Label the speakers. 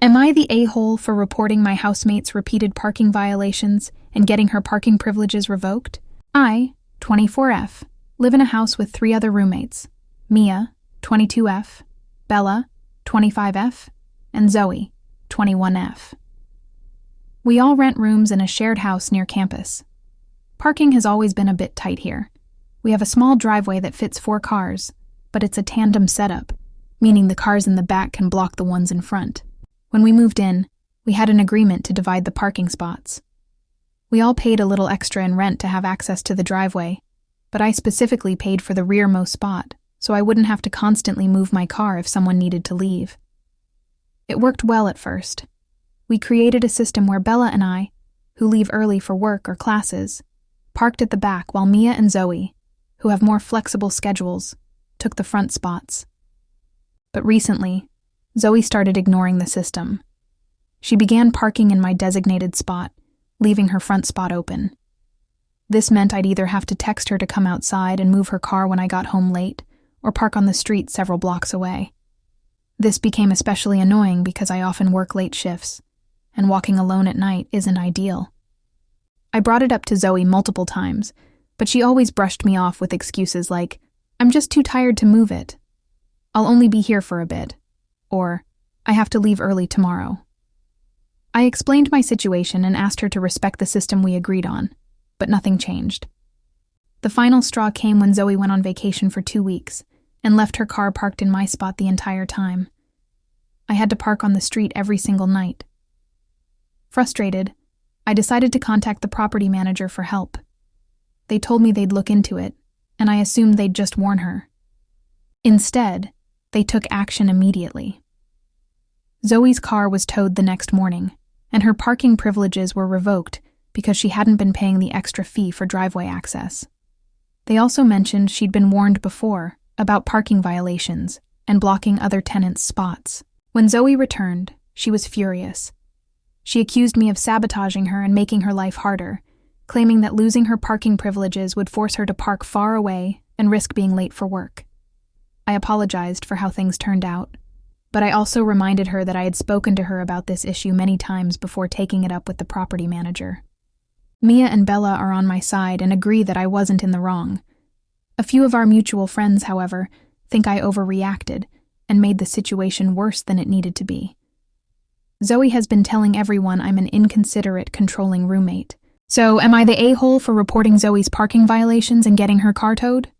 Speaker 1: Am I the a-hole for reporting my housemate's repeated parking violations and getting her parking privileges revoked? I, 24F, live in a house with 3 other roommates: Mia, 22F, Bella, 25F, and Zoe, 21F. We all rent rooms in a shared house near campus. Parking has always been a bit tight here. We have a small driveway that fits 4 cars, but it's a tandem setup, meaning the cars in the back can block the ones in front. When we moved in, we had an agreement to divide the parking spots. We all paid a little extra in rent to have access to the driveway, but I specifically paid for the rearmost spot, so I wouldn't have to constantly move my car if someone needed to leave. It worked well at first. We created a system where Bella and I, who leave early for work or classes, parked at the back while Mia and Zoe, who have more flexible schedules, took the front spots. But recently, Zoe started ignoring the system. She began parking in my designated spot, leaving her front spot open. This meant I'd either have to text her to come outside and move her car when I got home late, or park on the street several blocks away. This became especially annoying because I often work late shifts, and walking alone at night isn't ideal. I brought it up to Zoe multiple times, but she always brushed me off with excuses like, "I'm just too tired to move it. I'll only be here for a bit," or "I have to leave early tomorrow." I explained my situation and asked her to respect the system we agreed on, but nothing changed. The final straw came when Zoe went on vacation for 2 weeks and left her car parked in my spot the entire time. I had to park on the street every single night. Frustrated, I decided to contact the property manager for help. They told me they'd look into it, and I assumed they'd just warn her. Instead, they took action immediately. Zoe's car was towed the next morning, and her parking privileges were revoked because she hadn't been paying the extra fee for driveway access. They also mentioned she'd been warned before about parking violations and blocking other tenants' spots. When Zoe returned, she was furious. She accused me of sabotaging her and making her life harder, claiming that losing her parking privileges would force her to park far away and risk being late for work. I apologized for how things turned out, but I also reminded her that I had spoken to her about this issue many times before taking it up with the property manager. Mia and Bella are on my side and agree that I wasn't in the wrong. A few of our mutual friends, however, think I overreacted and made the situation worse than it needed to be. Zoe has been telling everyone I'm an inconsiderate, controlling roommate. So, am I the a-hole for reporting Zoe's parking violations and getting her car towed?